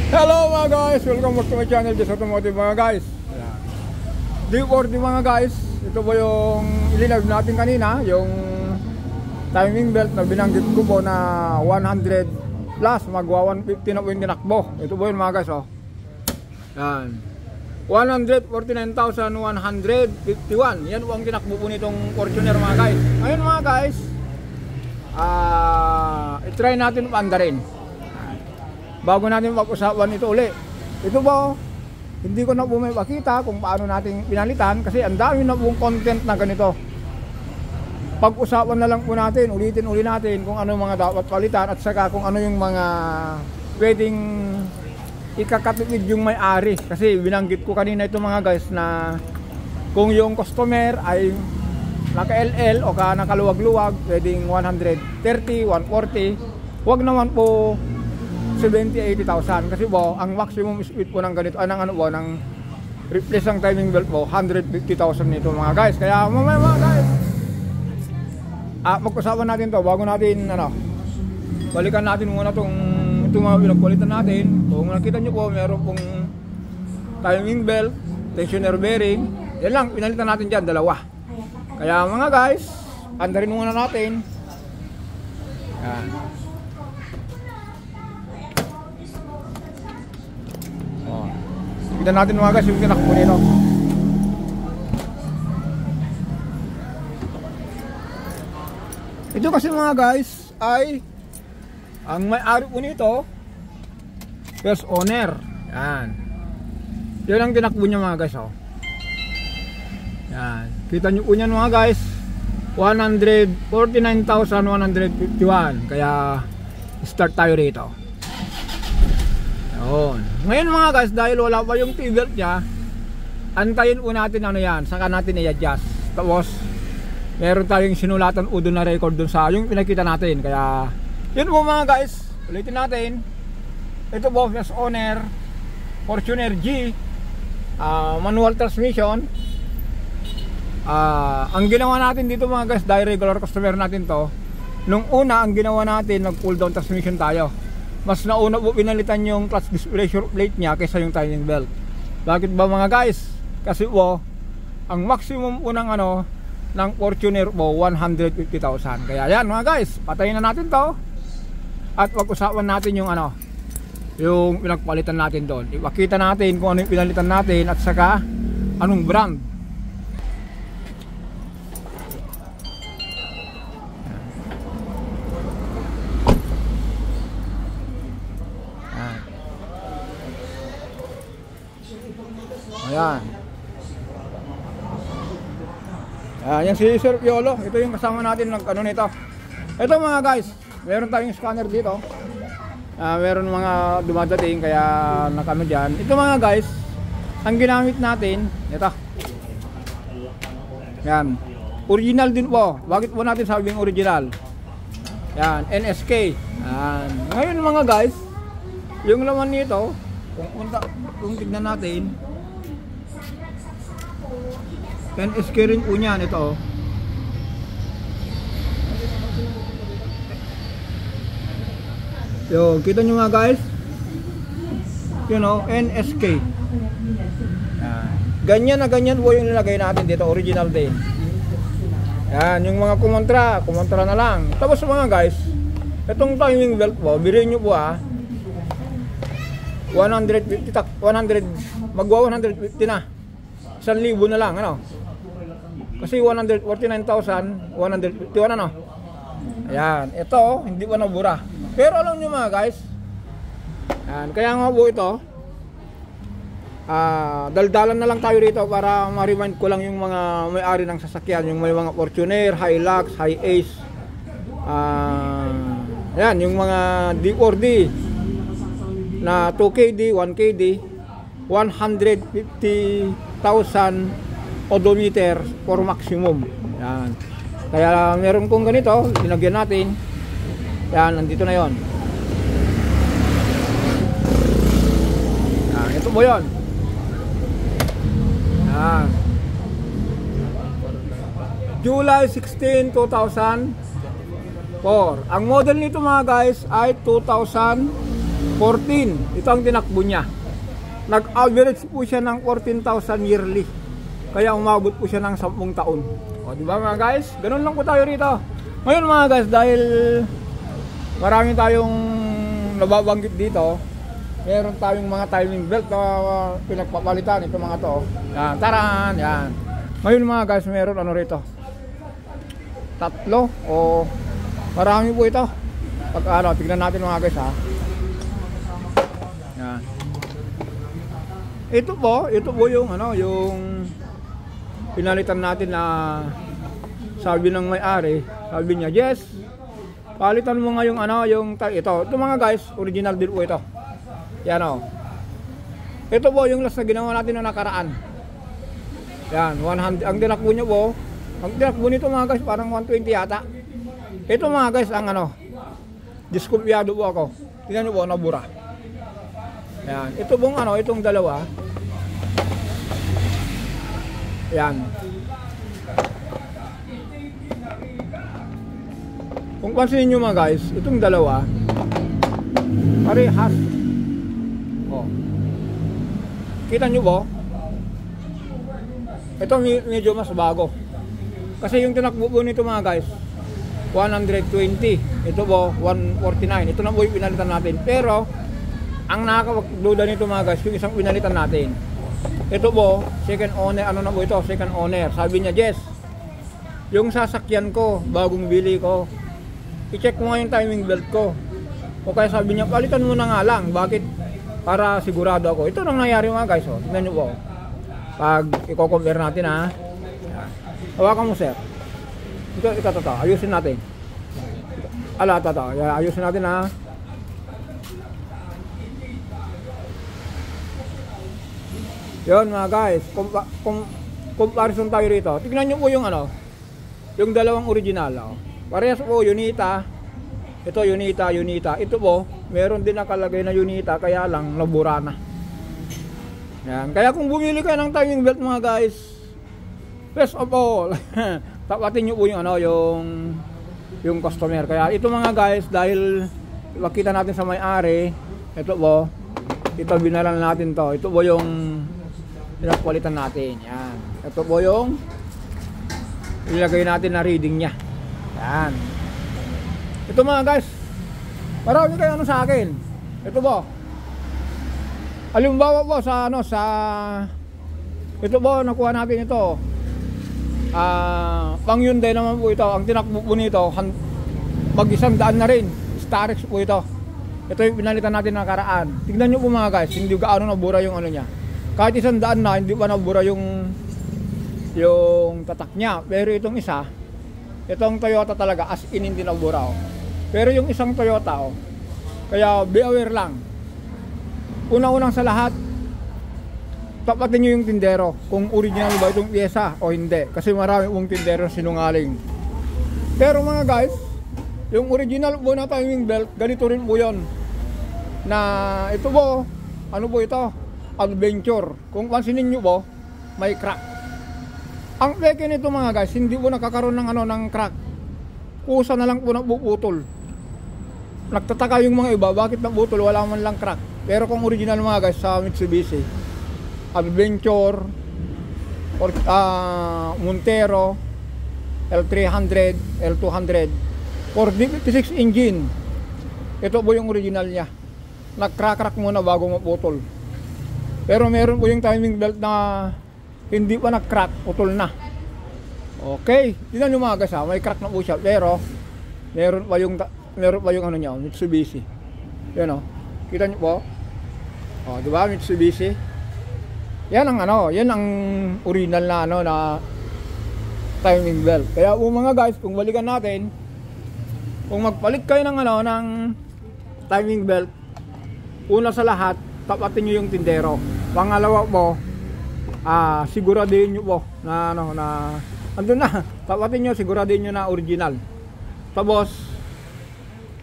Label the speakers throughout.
Speaker 1: Hello mga guys! Welcome back to my channel, Jess Automotive mga guys. D40 mga guys. Ito po yung ilinag natin kanina, yung timing belt na binanggit ko po na 100 plus, magwa 150 na po yung tinakbo. Ito po yun mga guys, oh. Yan, 149,151. Yan po ang tinakbo po nitong Fortuner mga guys. Ngayon mga guys, i-try natin paandarin bago natin pag-usapan ito uli. Ito po, hindi ko na po may pakita kung paano natin pinalitan kasi ang dami na pong content na ganito. Pag-usapan na lang po natin, ulitin natin kung ano yung mga dapat palitan at saka kung ano yung mga pwedeng ikakatipid yung may-ari. Kasi binanggit ko kanina ito mga guys na kung yung customer ay naka-LL o nakaluwag-luwag, pwedeng 130, 140, wag naman po 70-80,000 kasi po ang maximum speed po ng ganito ng replace ng timing belt po 150,000 nito mga guys. Kaya mamaya mga guys, pag-usapan natin to bago natin balikan natin muna itong mga pinagpalitan natin. Kung nakita nyo po, meron pong timing belt, tensioner bearing, yan lang, pinalitan natin dyan, dalawa. Kaya mga guys, andarin muna natin. Yan. Tignan natin mga guys yung tinakbo nito. Ito kasi mga guys ay ang may-ari po nito, first owner. Yan. Yan ang tinakbo niya mga guys, oh. Yan. Kita nyo po yan mga guys, 149,151. Kaya start tayo rito. Yun. Ngayon mga guys, dahil wala pa yung T-belt nya, antayin po natin yan, saka natin i-adjust. Tapos meron tayong sinulatan o doon na record doon sa yung pinakita natin. Kaya yun po mga guys, ulitin natin. Ito po, first owner Fortuner G, manual transmission. Ang ginawa natin dito mga guys, dahil regular customer natin to, nung una ang ginawa natin, nag pull down transmission tayo. Mas nauna po pinalitan yung clutch disc pressure plate nya kaysa yung timing belt. Bakit ba mga guys? Kasi po ang maximum po ng ng Fortuner po 150,000. Kaya yan mga guys, patayin na natin to at pag-usapan natin yung yung pinagpalitan natin doon. Ipakita natin kung ano yung pinalitan natin at saka anong brand. Ayan. Yan si Sir Piolo. Ito yung kasama natin ng nito. Ito mga guys, meron tayong scanner dito. Meron mga dumadating kaya dyan. Ito mga guys, ang ginamit natin, ito. Yan. Original din po. Bakit po natin sabing original? Yan, NSK. Yan. Ngayon mga guys, yung laman nito, kung tignan natin, NSK rin po niyan ito. Yo, kita nyo mga guys, NSK. Ganyan na ganyan po yung nilagay natin dito, original din. Yan, yung mga kumontra na lang. Tapos mga guys, itong timing belt po, bilhin nyo po 150, magwa 150 na. 1,000 na lang, kasi 149,151 Ayan, ito hindi pa nabura. Pero alam nyo mga guys, ayan, kaya nga po ito, daldalan na lang tayo rito para ma-remind ko lang yung mga may-ari ng sasakyan, yung may mga Fortuner, Hilux, Hi-Ace, ayan, yung mga D4D na 2KD, 1KD, 150,000 odometer for maximum. Yan. Kaya meron kong ganito, linagyan natin. Yan, nandito na yon. Yan, ito po yon. Yan. July 16, 2004. Ang model nito mga guys ay 2014. 14. Ito ang tinakbo niya. Nag-average po siya ng 14,000 yearly. Kaya umabot po siya ng 10 taon. O, di ba mga guys? Ganun lang po tayo rito. Ngayon mga guys, dahil marami tayong nababanggit dito, meron tayong mga timing belt na pinagpapalitan. Ito mga to. Yan, taran, yan. Ngayon mga guys, meron ano rito. 3 o marami po ito. Pag ano, tignan natin mga guys ha. Yan. Ito po yung ano, yung pinalitan natin na sabi ng may-ari, sabi niya, "Yes, palitan mo nga yung ano, yung ito." Ito mga guys, original din po ito. Yan o. Ito po yung last na ginawa natin na nakaraan. Yan, 100. Ang tinakbo nyo po, ang tinakbo nito mga guys, parang 120 yata. Ito mga guys, ang ano, diskumpiyado po ako. Tingnan nyo po, nabura. Yan, ito pong ano, itong dalawa. Yan. Kung pansinin nyo mga guys, itong dalawa, parehas. Oh. Kita nyo po? Ito medyo mas bago. Kasi yung tinakbo po nito mga guys, 120. Ito po, 149. Ito na po yung pinalitan natin. Pero, ang nakakapagduda nito mga guys, yung isang pinalitan natin. Ito po, second owner, ano na po ito? Second owner. Sabi niya, "Jess, yung sasakyan ko, bagong bili ko, i-check mo nga yung timing belt ko." O kaya sabi niya, "Palitan mo na nga lang." Bakit? Para sigurado ako. Ito nang nangyari mga guys. Oh. Tignan nyo po. Pag i-compare natin ha. Hawakan mo sir. Ito. Ayusin natin. Ito. Ayusin natin ha. Yun mga guys. Comparison tayo rito. Tignan nyo po yung ano. Yung dalawang original. Oh. Parehas po Unita. Ito Unita. Ito po, meron din nakalagay na Unita, kaya lang nabura na. Yan. Kaya kung bumili kayo ng timing belt mga guys, first of all, tapatin nyo po yung ano, yung customer. Kaya ito mga guys, dahil makita natin sa may-ari, ito po, ito binalan natin to. Ito po yung pinagpalitan natin. Yan. Ito po yung ilagay natin na reading niya. Yan. Ito mga guys, marami kayo ano sa akin. Ito po. Halimbawa po sa ano, ito po, nakuha natin ito. Pang Hyundai naman po ito. Ang tinakbo po nito, mag-100 na rin. Starex po ito. Ito yung pinalitan natin nakaraan. Tignan nyo po mga guys, hindi gaano nabura yung ano niya. Kahit 100 na, hindi pa nabura yung tatak niya. Pero itong isa, itong Toyota talaga, as in hindi nabura. Oh. Pero yung isang Toyota, oh, kaya be aware lang. Una-unang sa lahat, tapatin nyo yung tindero kung original ba itong pyesa o hindi. Kasi marami pong tindero sinungaling. Pero mga guys, yung original po na timing belt, ganito rin po yun. Na ito po, ano po ito? Adventure. Kung pansinin nyo po, may crack. Ang peke nito mga guys, hindi po nakakaroon ng ano, ng crack. Kusa na lang po napuputol. Nagtataka yung mga iba, bakit naputol, wala man lang crack. Pero kung original mga guys sa Mitsubishi, Adventure, or Montero, L300, L200, 456 engine, ito po yung original niya. Nagcrack muna bago maputol. Pero meron po yung timing belt na hindi pa nag-crack, putol na. Okay, tignan nyo mga guys ha, may crack na po siya, pero meron pa yung ano niya, Mitsubishi. Yan o, kita nyo po. O, diba, Mitsubishi. Yan ang ano, yan ang original na ano na timing belt. Kaya mga guys, kung balikan natin, kung magpalit kayo ng ano, ng timing belt, una sa lahat, tapatin nyo yung tindero. Pangalawa po, siguraduhin nyo po na ano, na andun na, tapatin nyo, siguraduhin nyo na original. Tapos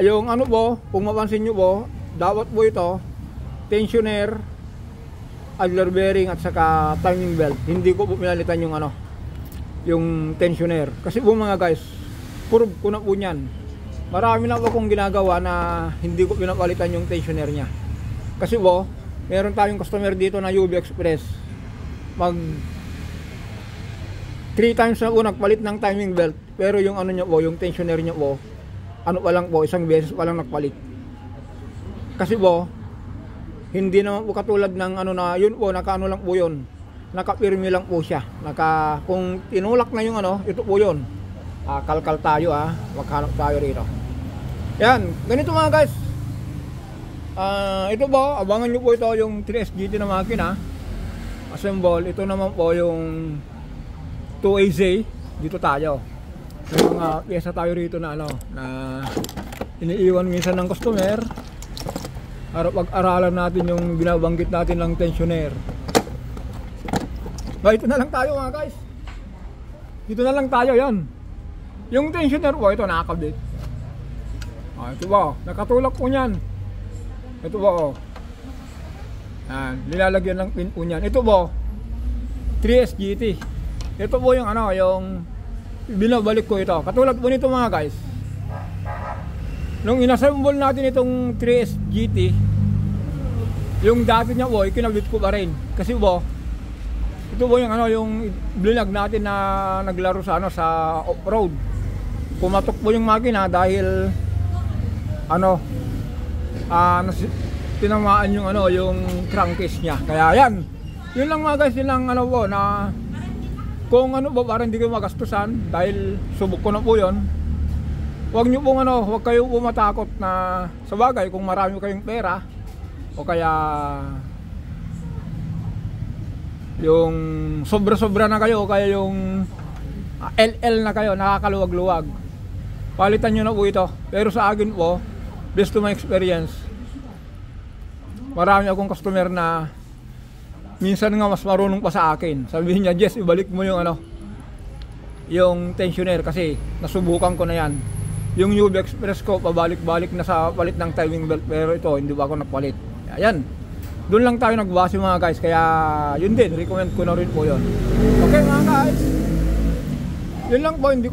Speaker 1: yung ano po, kung mapansin nyo po, dapat po ito tensioner, idler bearing at saka timing belt. Hindi ko po pinalitan yung ano, yung tensioner. Kasi po mga guys, prove ko na po niyan. Marami na po akong ginagawa na hindi ko pinapalitan yung tensioner nya. Kasi po, meron tayong customer dito na UV Express. Mag 3 times na po nagpalit ng timing belt. Pero yung ano niya po, yung tensioner niya po, ano pa lang po, isang beses pa lang nagpalit. Kasi po, hindi naman po katulad ng ano na, yun po, nakaano lang po yun. Nakapirmi lang po siya. Kung tinulak na yung ano, ito po yun. Kalkal tayo maghanap tayo rito. Yan, ganito mga guys. Ito po, abangan nyo po ito yung 3SGT na makina. Assemble, ito naman po yung 2AZ. Dito tayo. May mga pyesa tayo rito na ano, na iniiwan minsan ng customer. Para pag-aralan natin yung binabanggit natin ng tensioner. Ito na lang tayo mga guys. Dito na lang tayo, yan. Yung tensioner po, ito nakakabit. Ito po, nakatulak po niyan. Ito po, yan, nilalagyan ng pin po niyan. Ito po, 3SGT. Ito po yung ano, yung binabalik ko ito. Katulad po nito mga guys. Nung inassemble natin itong 3SGT, yung dati niya po, ikinabit ko pa rin. Kasi po, ito po yung ano, yung blinag natin na naglaro sa ano, sa off-road. Pumatok po yung makina dahil ano, tinamaan yung ano, yung crankcase niya. Kaya yan. Yun lang mga guys, yun lang ano po na kung ano po, parang hindi kayo magastusan dahil subok ko na po yun. Huwag nyo pong ano, huwag kayo po matakot na sa bagay kung marami kayong pera o kaya yung sobra-sobra na kayo o kaya yung LL na kayo, nakakaluwag-luwag. Palitan nyo na po ito. Pero sa akin po, based to my experience, marami akong customer na minsan nga mas marunong pa sa akin. Sabihin niya, Jess, ibalik mo yung ano, yung tensioner kasi nasubukan ko na yan. Yung UV Express ko, pabalik-balik na sa palit ng timing belt, pero ito, hindi ba ako nagpalit. Ayan. Doon lang tayo nagbase mga guys, kaya yun din, recommend ko na rin po yun. Okay mga guys, yun lang po, hindi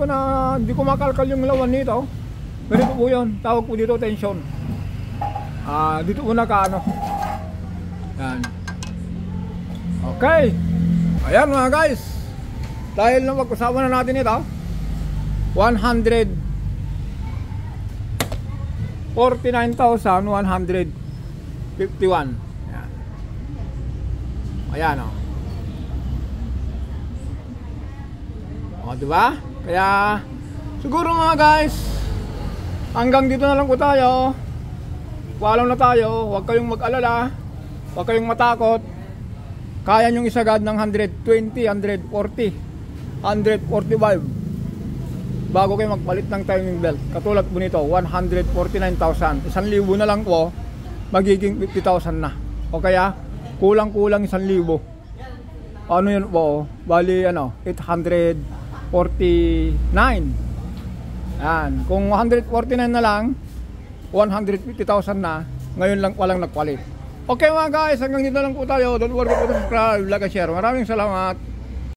Speaker 1: ko makalkal yung lawan nito. Pero ito po yun, tawag po dito tension. Dito po nakaano. Yan. Okay. Ayan mga guys, dahil na pag-usapan na natin ito, 149,151. Ayan diba? Kaya siguro mga guys, hanggang dito na lang po tayo. Paalam na tayo. Huwag kayong mag-alala, huwag kayong matakot. Kaya nyong isagad ng 120, 140, 145 bago kayo magpalit ng timing belt. Katulad po nito, 149,000. 1,000 na lang po, magiging 50,000 na. O kaya kulang-kulang 1,000. Ano yun po? Bali ano, 849. Yan. Kung 149 na lang, 150,000 na. Ngayon lang palang nagpalit. Okay mga guys, hanggang dito lang po tayo. Don't forget to subscribe, like and share. Maraming salamat.